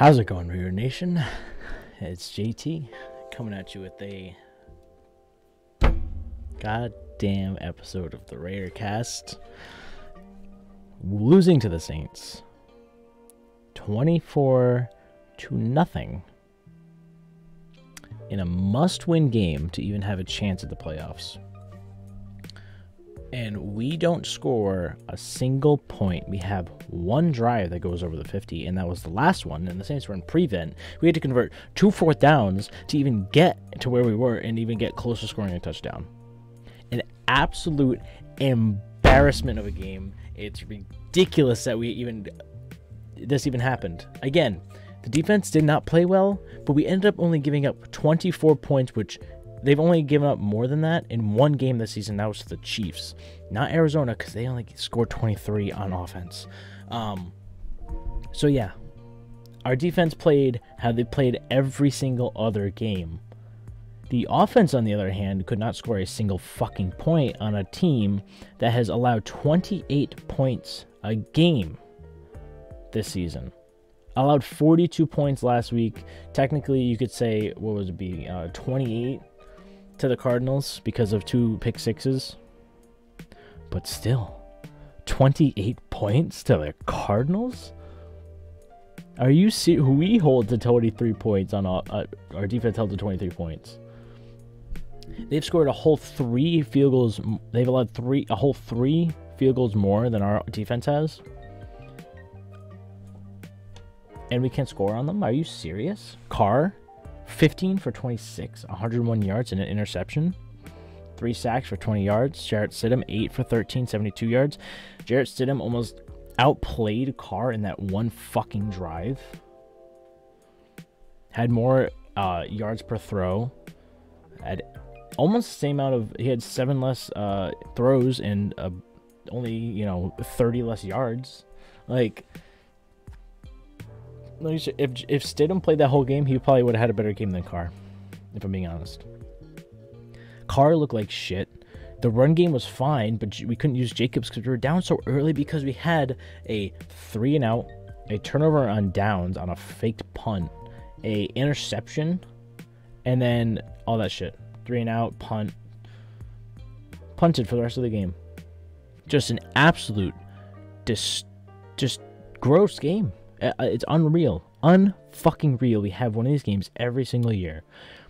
How's it going, Raider Nation? It's JT coming at you with a goddamn episode of the Raider Cast. Losing to the Saints 24-0 in a must-win game to even have a chance at the playoffs. And we don't score a single point. We have one drive that goes over the 50, and that was the last one. And the Saints were in prevent. We had to convert 2 fourth downs to even get to where we were and even get close to scoring a touchdown. An absolute embarrassment of a game. It's ridiculous that this even happened. Again, the defense did not play well, but we ended up only giving up 24 points, which they've only given up more than that in one game this season. That was to the Chiefs, not Arizona, because they only scored 23 on offense. So yeah, our defense played how they played every single other game. The offense, on the other hand, could not score a single fucking point on a team that has allowed 28 points a game this season. Allowed 42 points last week. Technically, you could say, what would it be, 28 to the Cardinals because of 2 pick sixes. But still, 28 points to the Cardinals? Are you serious? We hold to 23 points on our defense held to 23 points. They've scored a whole 3 field goals. They've allowed a whole 3 field goals more than our defense has. And we can't score on them? Are you serious? Carr, 15 for 26, 101 yards and an interception. 3 sacks for 20 yards. Jarrett Stidham, 8 for 13, 72 yards. Jarrett Stidham almost outplayed Carr in that one fucking drive. Had more yards per throw. Had almost the same amount of... He had 7 less throws and only, 30 less yards. Like... If Stidham played that whole game, he probably would have had a better game than Carr, if I'm being honest. Carr looked like shit. The run game was fine, but we couldn't use Jacobs because we were down so early because we had a 3-and-out, a turnover on downs on a faked punt, a interception, and then all that shit. 3-and-out, punt. Punted for the rest of the game. Just an absolute, just gross game. It's unreal. Unfucking real. We have one of these games every single year.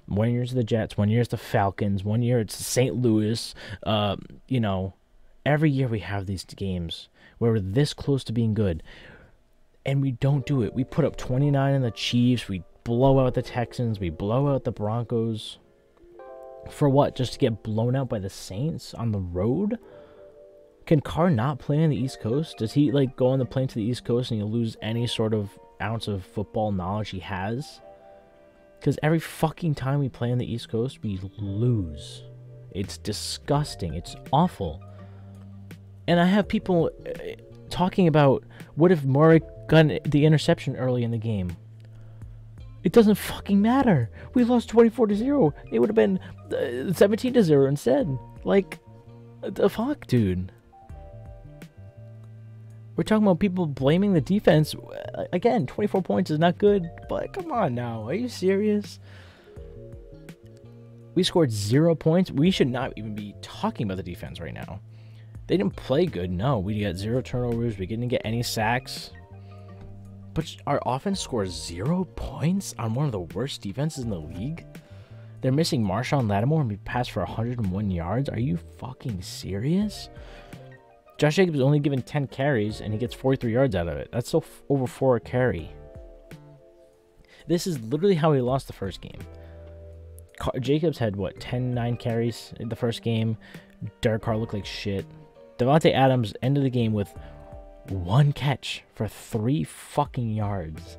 1 year it's the Jets, 1 year it's the Falcons, 1 year it's St. Louis. Every year we have these games where we're this close to being good. And we don't do it. We put up 29 on the Chiefs. We blow out the Texans. We blow out the Broncos. For what? Just to get blown out by the Saints on the road? Can Carr not play on the East Coast? Does he go on the plane to the East Coast and he'll lose any sort of ounce of football knowledge he has? Because every fucking time we play on the East Coast, we lose. It's disgusting. It's awful. And I have people talking about, what if Murray got the interception early in the game? It doesn't fucking matter. We lost 24-0. It would have been 17-0 instead. The fuck, dude? We're talking about people blaming the defense. Again, 24 points is not good, but come on now. Are you serious? We scored 0 points. We should not even be talking about the defense right now. They didn't play good. No, we got 0 turnovers. We didn't get any sacks. But our offense scores 0 points on one of the worst defenses in the league? They're missing Marshawn Lattimore and we passed for 101 yards? Are you fucking serious? Josh Jacobs only given 10 carries, and he gets 43 yards out of it. That's over 4 a carry. This is literally how he lost the first game. Jacobs had, 9 carries in the first game. Derek Carr looked like shit. Devontae Adams ended the game with 1 catch for 3 fucking yards.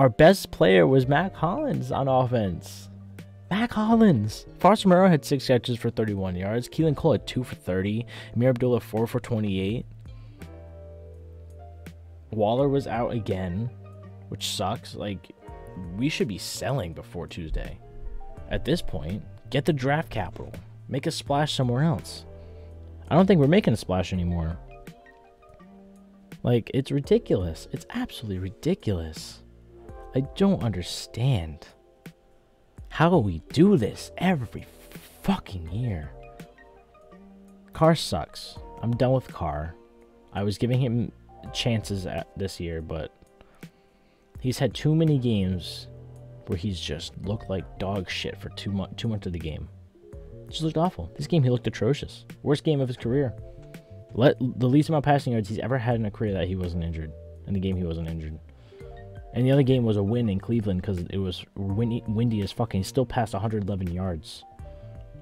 Our best player was Mac Hollins on offense. Mac Hollins. Foster Moreau had 6 catches for 31 yards. Keelan Cole had 2 for 30. Amir Abdullah 4 for 28. Waller was out again, which sucks. We should be selling before Tuesday. At this point, get the draft capital. Make a splash somewhere else. I don't think we're making a splash anymore. It's ridiculous. It's absolutely ridiculous. I don't understand how we do this every fucking year. Carr sucks. I'm done with Carr. I was giving him chances this year, but he's had too many games where he's just looked like dog shit for too much of the game. Just looked awful. This game, he looked atrocious. Worst game of his career. The least amount of passing yards he's ever had in a career that he wasn't injured. In the game, he wasn't injured. And the other game was a win in Cleveland because it was windy as fucking. He still passed 111 yards.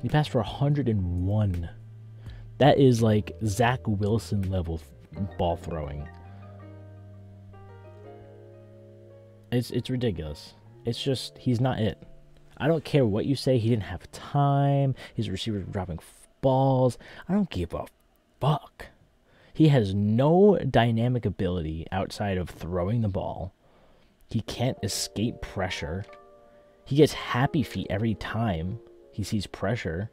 He passed for 101. That is like Zach Wilson level ball throwing. It's ridiculous. It's just, he's not it. I don't care what you say. He didn't have time. His receivers were dropping balls. I don't give a fuck. He has no dynamic ability outside of throwing the ball. He can't escape pressure. He gets happy feet every time he sees pressure.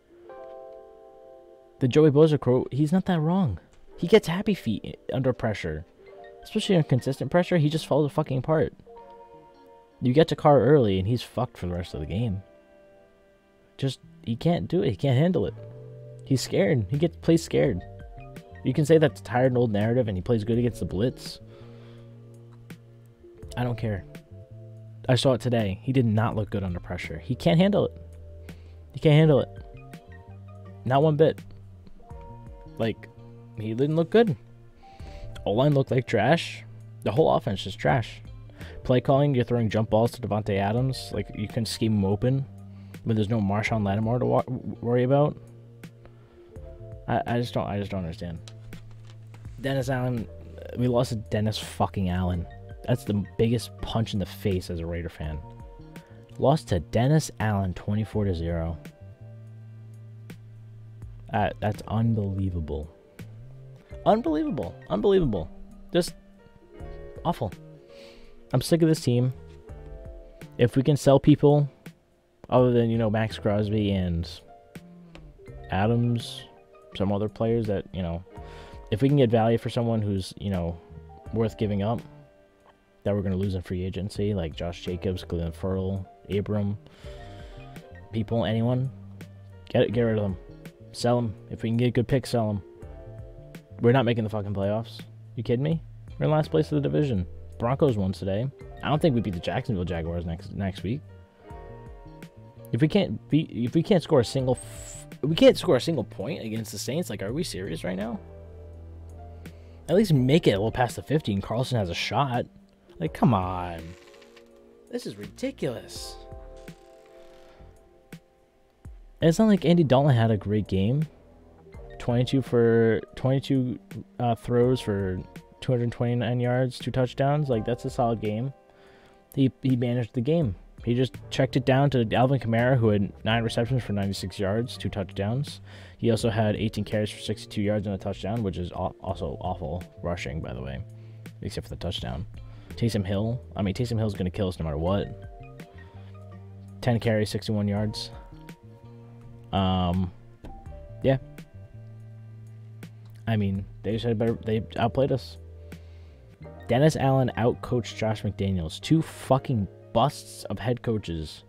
The Joey Bosa quote, he's not that wrong. He gets happy feet under pressure. Especially under consistent pressure, he just falls fucking apart. You get to Carr early, and he's fucked for the rest of the game. Just, he can't do it. He can't handle it. He's scared. He plays scared. You can say that's a tired and old narrative, and he plays good against the blitz. I don't care. I saw it today. He did not look good under pressure. He can't handle it. He can't handle it. Not one bit. Like, he didn't look good. O-line looked like trash. The whole offense is trash. Play calling, you're throwing jump balls to Devontae Adams. Like, you can scheme him open when there's no Marshawn Lattimore to worry about. I just don't understand. Dennis Allen, we lost to Dennis fucking Allen. That's the biggest punch in the face as a Raider fan. Lost to Dennis Allen 24-0. That's unbelievable. Unbelievable. Just awful. I'm sick of this team. If we can sell people other than, you know, Max Crosby and Adams, some other players that, you know, if we can get value for someone who's, you know, worth giving up, that we're going to lose in free agency, like Josh Jacobs, Glenn Ferrell, Abram, people, anyone, get rid of them. Sell them. If we can get good picks, sell them. We're not making the fucking playoffs. You kidding me? We're in last place of the division. Broncos won today. I don't think we beat the Jacksonville Jaguars next week. If we can't score a single point against the Saints, like, are we serious right now? At least make it a little past the 50 and Carlson has a shot. Like, come on. This is ridiculous. And it's not like Andy Dalton had a great game. 22 throws for 229 yards, 2 touchdowns. Like, that's a solid game. He managed the game. He just checked it down to Alvin Kamara, who had 9 receptions for 96 yards, 2 touchdowns. He also had 18 carries for 62 yards and a touchdown, which is also awful rushing, by the way, except for the touchdown. Taysom Hill's going to kill us no matter what. 10 carries, 61 yards. Yeah. I mean, they just had better. They outplayed us. Dennis Allen outcoached Josh McDaniels. 2 fucking busts of head coaches,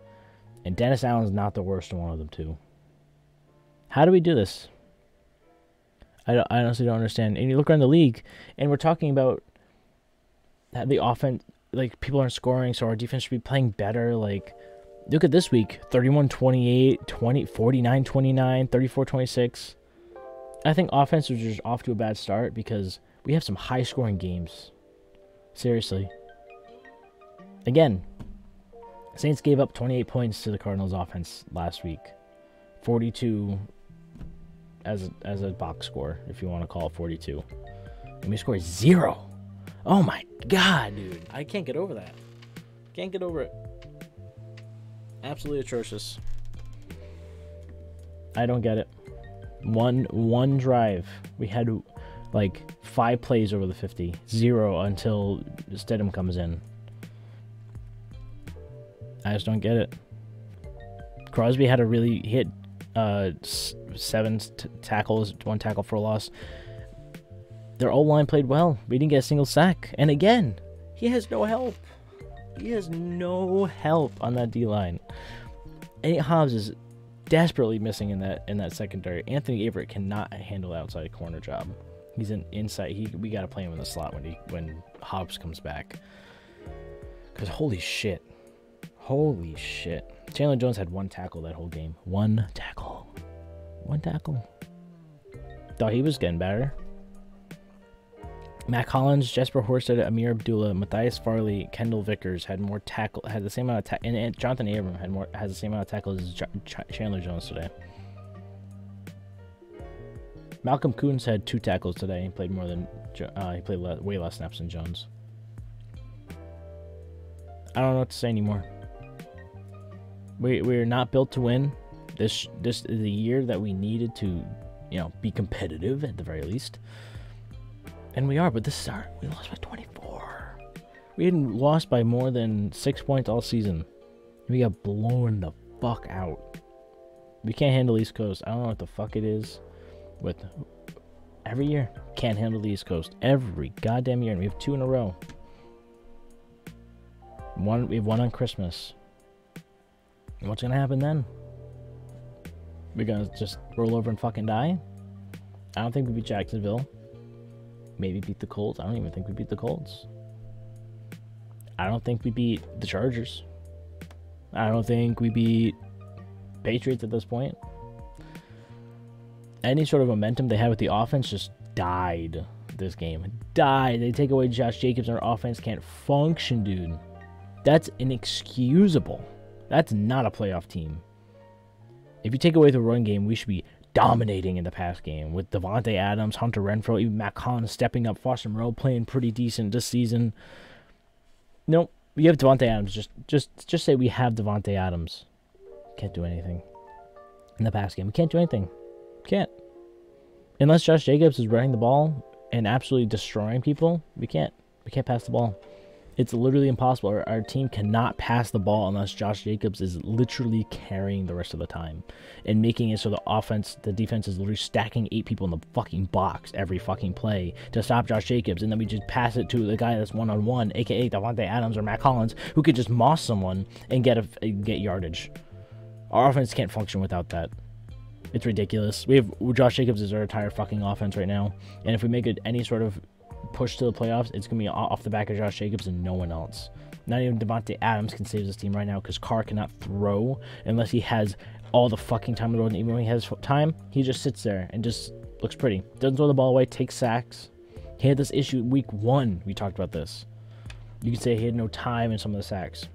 and Dennis Allen's not the worst one of them too. How do we do this? I honestly don't understand. And you look around the league, and we're talking about the offense. Like, people aren't scoring, so our defense should be playing better. Like, look at this week: 31-28, 49-29, 34-26. I think offense was just off to a bad start because we have some high-scoring games. Seriously. Again, Saints gave up 28 points to the Cardinals offense last week. 42 as a box score, if you want to call it 42. And we scored 0. Oh my god, dude. I can't get over that. Can't get over it. Absolutely atrocious. I don't get it. One drive. We had like 5 plays over the 50. 0 until Stidham comes in. I just don't get it. Crosby had hit 7 tackles, 1 tackle for a loss. Their O-line played well. We didn't get a single sack. And again, he has no help. He has no help on that D-line. Nate Hobbs is desperately missing in that secondary. Anthony Averett cannot handle the outside corner job. He's an inside. We got to play him in the slot when Hobbs comes back. Because holy shit. Holy shit. Chandler Jones had 1 tackle that whole game. 1 tackle. 1 tackle. Thought he was getting better. Matt Collins, Jesper Horsted, Amir Abdullah, Matthias Farley, Kendall Vickers had more tackle, had the same amount of tackle, and Jonathan Abram has the same amount of tackles as Chandler Jones today. Malcolm Koons had 2 tackles today. He played more than way less snaps than Jones. I don't know what to say anymore. We're not built to win. This is the year that we needed to, be competitive at the very least. And we are, but we lost by 24. We hadn't lost by more than 6 points all season. We got blown the fuck out. We can't handle East Coast. I don't know what the fuck it is. With every year, can't handle the East Coast. Every goddamn year, and we have 2 in a row. We have 1 on Christmas. What's gonna happen then? We're gonna just roll over and fucking die? I don't think we beat Jacksonville. Maybe beat the Colts. I don't even think we beat the Colts. I don't think we beat the Chargers. I don't think we beat Patriots at this point. Any sort of momentum they had with the offense just died this game. Died. They take away Josh Jacobs and our offense can't function, dude. That's inexcusable. That's not a playoff team. If you take away the run game, we should be dominating in the pass game with Devontae Adams, Hunter Renfrow, even Matt Collins stepping up, Foster Moreau playing pretty decent this season. Nope, we have Devontae Adams. Just say we have Devontae Adams. Can't do anything in the pass game. We can't do anything. Can't. Unless Josh Jacobs is running the ball and absolutely destroying people, we can't pass the ball. It's literally impossible. Our team cannot pass the ball unless Josh Jacobs is literally carrying the rest of the time and making it so the defense is literally stacking 8 people in the fucking box every fucking play to stop Josh Jacobs, and then we just pass it to the guy that's one-on-one, aka Devontae Adams or Matt Collins, who could just moss someone and get yardage. Our offense can't function without that. It's ridiculous. Josh Jacobs is our entire fucking offense right now, and if we make it any sort of push to the playoffs, it's going to be off the back of Josh Jacobs and no one else. Not even Devontae Adams can save this team right now because Carr cannot throw unless he has all the fucking time in the world. And even when he has time, he just sits there and just looks pretty. Doesn't throw the ball away, takes sacks. He had this issue week 1. We talked about this. You could say he had no time in some of the sacks.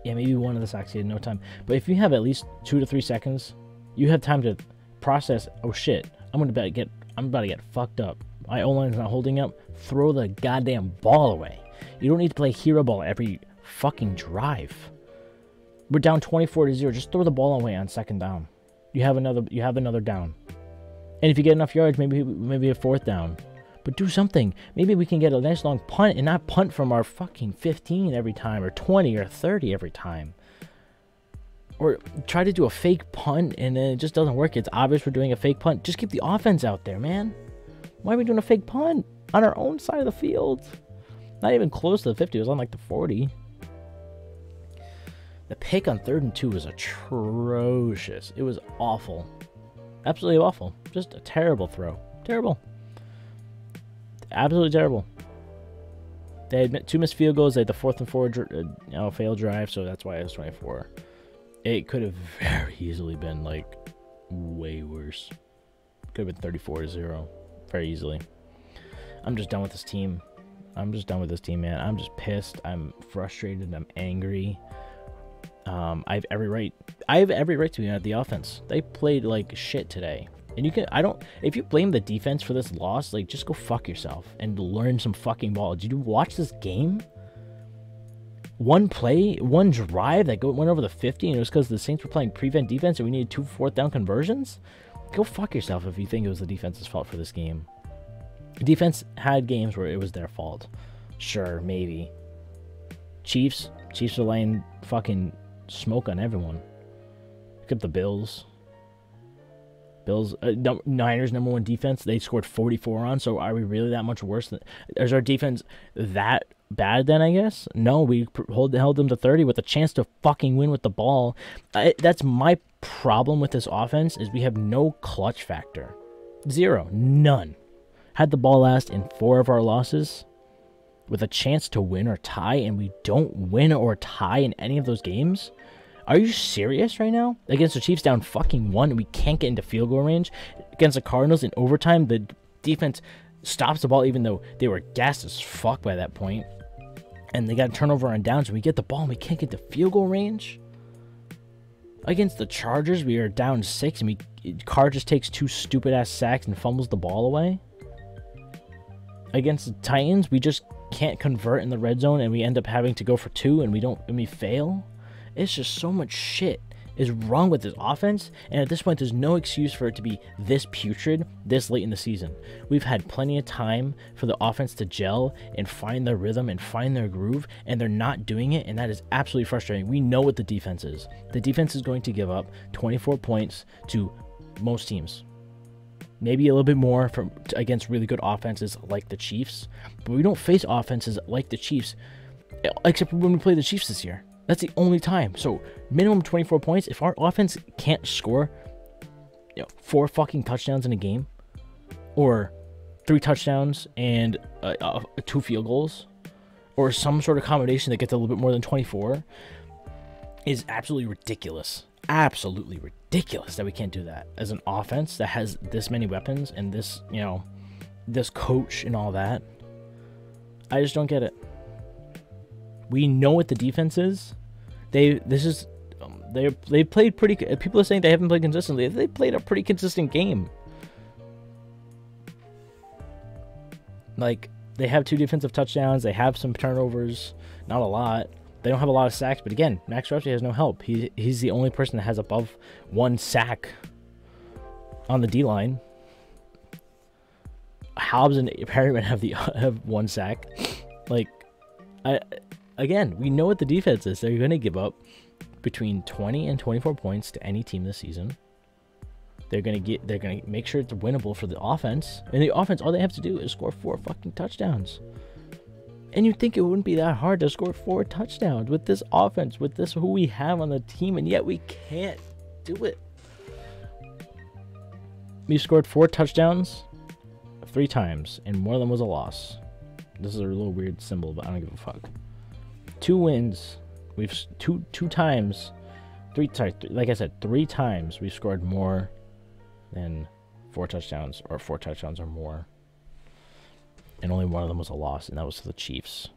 Yeah, maybe one of the sacks he had no time. But if you have at least 2 to 3 seconds, you have time to process, oh shit, I'm about to get fucked up. My O-line is not holding up. Throw the goddamn ball away. You don't need to play hero ball every fucking drive. We're down 24-0. Just throw the ball away on 2nd down. You have another down. And if you get enough yards, maybe a 4th down. But do something. Maybe we can get a nice long punt and not punt from our fucking 15 every time or 20 or 30 every time. Or try to do a fake punt and then it just doesn't work. It's obvious we're doing a fake punt. Just keep the offense out there, man. Why are we doing a fake punt on our own side of the field? Not even close to the 50. It was on like the 40. The pick on 3rd and 2 was atrocious. It was awful. Absolutely awful. Just a terrible throw. Terrible. Absolutely terrible. They had 2 missed field goals. They had the 4th and 4 failed drive, so that's why it was 24. It could have very easily been like way worse. Could have been 34-0. Very easily. I'm just done with this team. I'm just done with this team, man. I'm just pissed. I'm frustrated. I'm angry. I have every right to be at the offense. They played like shit today. And if you blame the defense for this loss, like just go fuck yourself and learn some fucking ball. Did you watch this game? One play, one drive that went over the 50 and it was because the Saints were playing prevent defense and we needed 2 4th down conversions? Go fuck yourself if you think it was the defense's fault for this game. The defense had games where it was their fault. Sure, maybe. Chiefs are laying fucking smoke on everyone. Look at the Bills. Niners #1 defense. They scored 44 on, so are we really that much worse? Is our defense that bad then, I guess? No, we held them to 30 with a chance to fucking win with the ball. That's my problem with this offense, is we have no clutch factor. Zero. None. Had the ball last in 4 of our losses with a chance to win or tie, and we don't win or tie in any of those games? Are you serious right now? Against the Chiefs down fucking 1, we can't get into field goal range. Against the Cardinals in overtime, the defense stops the ball even though they were gassed as fuck by that point. And they got a turnover on downs, and we get the ball and we can't get to field goal range. Against the Chargers, we are down 6, and Carr just takes 2 stupid-ass sacks and fumbles the ball away. Against the Titans, we just can't convert in the red zone, and we end up having to go for 2, and we fail. It's just so much shit is wrong with this offense, and at this point, there's no excuse for it to be this putrid this late in the season. We've had plenty of time for the offense to gel and find their rhythm and find their groove, and they're not doing it, and that is absolutely frustrating. We know what the defense is. The defense is going to give up 24 points to most teams. Maybe a little bit more against really good offenses like the Chiefs, but we don't face offenses like the Chiefs, except when we play the Chiefs this year. That's the only time. So minimum 24 points. If our offense can't score, 4 fucking touchdowns in a game, or 3 touchdowns and 2 field goals, or some sort of combination that gets a little bit more than 24, is absolutely ridiculous. Absolutely ridiculous that we can't do that as an offense that has this many weapons and this, this coach and all that. I just don't get it. We know what the defense is. They played pretty. People are saying they haven't played consistently. They played a pretty consistent game. Like, they have 2 defensive touchdowns. They have some turnovers, not a lot. They don't have a lot of sacks, but again, Max Crosby has no help. He's the only person that has above 1 sack on the D line. Hobbs and Perryman have 1 sack. Like, again, we know what the defense is. They're going to give up between 20 and 24 points to any team this season. They're going to make sure it's winnable for the offense. And the offense, all they have to do is score 4 fucking touchdowns. And you'd think it wouldn't be that hard to score 4 touchdowns with this offense, with this who we have on the team, and yet we can't do it. We scored 4 touchdowns 3 times, and one of them was a loss. This is a little weird symbol, but I don't give a fuck. 2 wins. We've two times, like I said, 3 times we've scored more than 4 touchdowns, or 4 touchdowns or more. And only one of them was a loss, and that was to the Chiefs.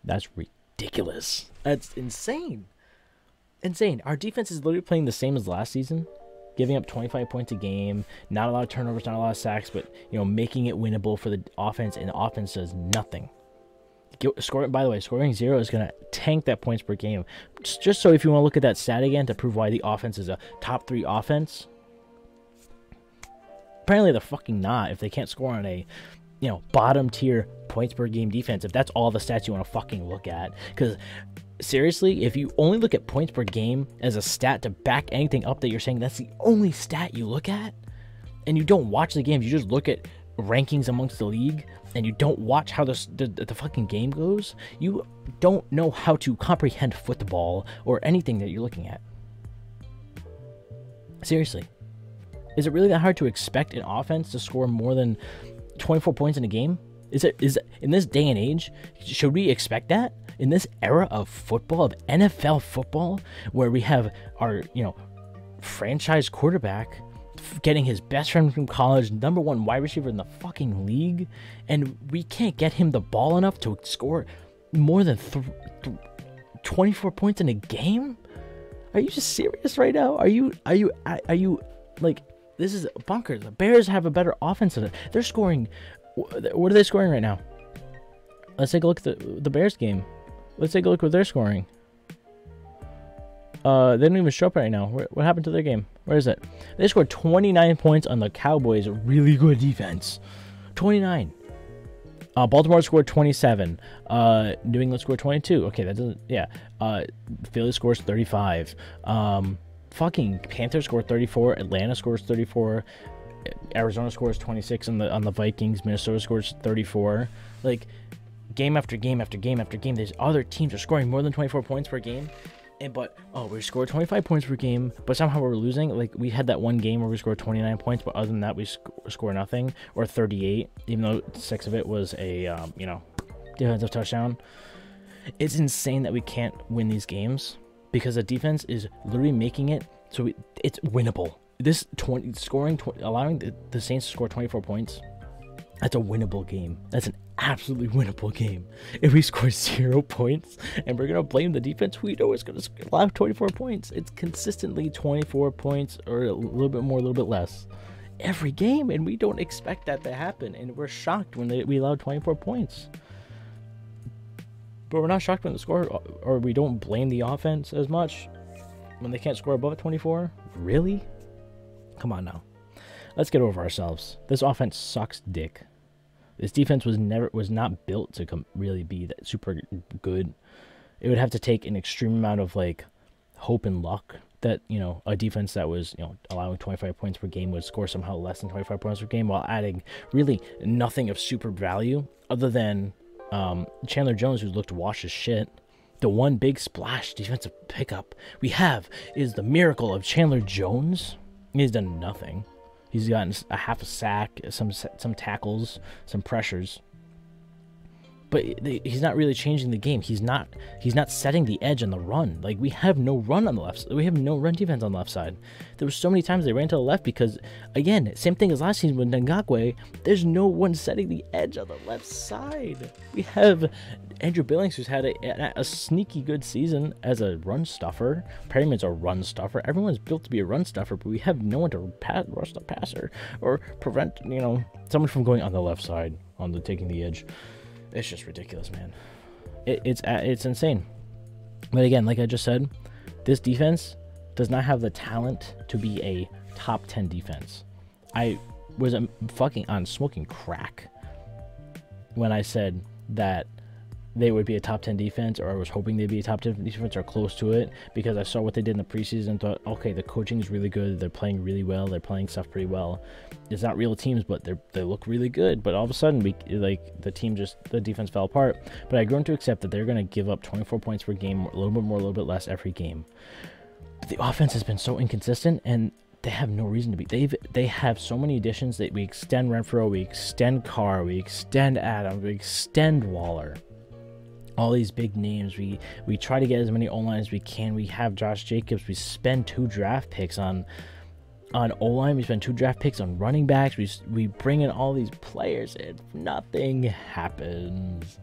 That's ridiculous. That's insane. Insane. Our defense is literally playing the same as last season. Giving up 25 points a game, not a lot of turnovers, not a lot of sacks, but, making it winnable for the offense, and the offense does nothing. By the way, scoring 0 is going to tank that points per game. Just so if you want to look at that stat again to prove why the offense is a top 3 offense, apparently they're fucking not if they can't score on a, bottom tier points per game defense, if that's all the stats you want to fucking look at. Because seriously, if you only look at points per game as a stat to back anything up that you're saying that's the only stat you look at, and you don't watch the games, you just look at rankings amongst the league, and you don't watch how the fucking game goes, you don't know how to comprehend football or anything that you're looking at. Seriously. Is it really that hard to expect an offense to score more than 24 points in a game? Is it in this day and age, should we expect that? In this era of football, of NFL football, where we have our, franchise quarterback getting his best friend from college, #1 wide receiver in the fucking league, and we can't get him the ball enough to score more than 24 points in a game? Are you just serious right now? Are you like, this is bonkers. The Bears have a better offense than it. They're scoring. What are they scoring right now? Let's take a look at the Bears game. Let's take a look what they're scoring. They don't even show up right now. What happened to their game? Where is it? They scored 29 points on the Cowboys. Really good defense. 29. Baltimore scored 27. New England scored 22. Okay, that doesn't. Yeah. Philly scores 35. Fucking Panthers scored 34. Atlanta scores 34. Arizona scores 26 on the Vikings. Minnesota scores 34. Like, game after game after game after game, there's other teams are scoring more than 24 points per game. We scored 25 points per game, but somehow we're losing. Like, we had that one game where we scored 29 points, but other than that, we score nothing, or 38, even though 6 of it was a, defensive touchdown. It's insane that we can't win these games because the defense is literally making it so it's winnable. This allowing the Saints to score 24 points, that's a winnable game. That's an absolutely winnable game. If we score 0 points and we're going to blame the defense, we know it's going to allow 24 points. It's consistently 24 points or a little bit more, a little bit less every game, and we don't expect that to happen. And we're shocked when we allow 24 points. But we're not shocked when the score, or we don't blame the offense as much when they can't score above 24. Really? Come on now. Let's get over ourselves. This offense sucks dick. This defense was not built to really be that super good. It would have to take an extreme amount of like hope and luck that, a defense that was, allowing 25 points per game would score somehow less than 25 points per game while adding really nothing of super value other than Chandler Jones, who's looked washed as shit. The one big splash defensive pickup we have is the miracle of Chandler Jones. He's done nothing. He's gotten a half a sack, some tackles, some pressures. But he's not really changing the game. He's not setting the edge on the run. Like, we have no run on the left. We have no run defense on the left side. There were so many times they ran to the left because, again, same thing as last season with Ngakoue. There's no one setting the edge on the left side. We have Andrew Billings, who's had a sneaky good season as a run stuffer. Perryman's a run stuffer. Everyone's built to be a run stuffer, but we have no one to rush the passer or prevent, someone from going on the left side on taking the edge. It's just ridiculous, man. It's insane. But again, like I just said, this defense does not have the talent to be a top 10 defense. I was fucking on smoking crack when I said that they would be a top 10 defense, or I was hoping they'd be a top 10 defense or close to it, because I saw what they did in the preseason and thought, okay, the coaching is really good. They're playing really well. They're playing stuff pretty well. It's not real teams, but they look really good. But all of a sudden, the defense fell apart. But I've grown to accept that they're going to give up 24 points per game, a little bit more, a little bit less every game. But the offense has been so inconsistent, and they have no reason to be. They have so many additions that we extend Renfro, we extend Carr, we extend Adams, we extend Waller. All these big names. We try to get as many O-line as we can. We have Josh Jacobs. We spend 2 draft picks on O-line. We spend 2 draft picks on running backs. We bring in all these players and nothing happens.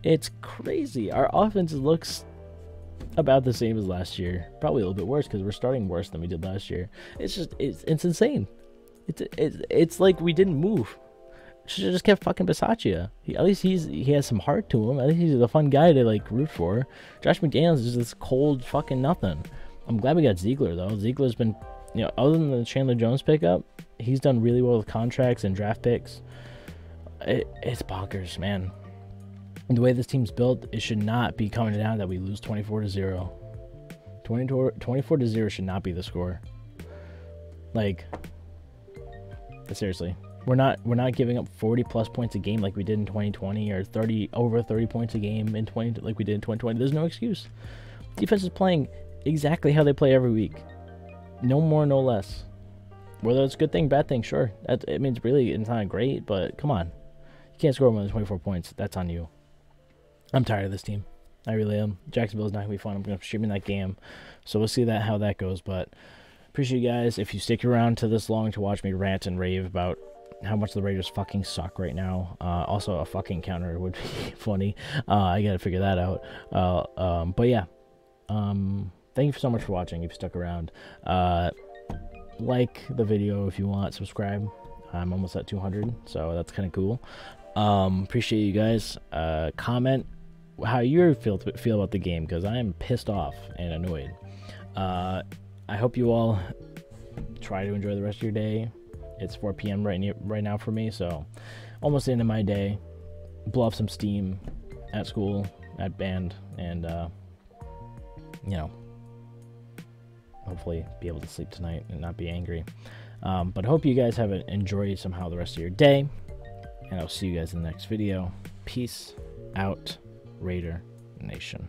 It's crazy. Our offense looks about the same as last year. Probably a little bit worse because we're starting worse than we did last year. It's insane. It's like we didn't move. Should have just kept fucking Bisaccia. At least he has some heart to him. At least he's a fun guy to like root for. Josh McDaniels is this cold fucking nothing. I'm glad we got Ziegler though. Ziegler's been, other than the Chandler Jones pickup, he's done really well with contracts and draft picks. It's bonkers, man. And the way this team's built, it should not be coming down that we lose 24-0. 24-0 should not be the score. Like, seriously. We're not giving up 40 plus points a game like we did in 2020, or over 30 points a game in 20 like we did in 2020. There's no excuse. Defense is playing exactly how they play every week. No more, no less. Whether it's a good thing, bad thing, sure. It means really it's not great, but come on. You can't score more than 24 points. That's on you. I'm tired of this team. I really am. Jacksonville's not going to be fun. I'm going to be streaming that game. So we'll see how that goes. But appreciate you guys. If you stick around to this long to watch me rant and rave about how much the Raiders fucking suck right now. Also, a fucking counter would be funny. I gotta figure that out. But yeah. Thank you so much for watching. If you stuck around. Like the video if you want. Subscribe. I'm almost at 200, so that's kind of cool. Appreciate you guys. Comment how you feel about the game, because I am pissed off and annoyed. I hope you all try to enjoy the rest of your day. It's 4 p.m. right now for me, so almost the end of my day. Blow off some steam at school, at band, and hopefully be able to sleep tonight and not be angry. But I hope you guys have enjoyed somehow the rest of your day, and I'll see you guys in the next video. Peace. out Raider Nation.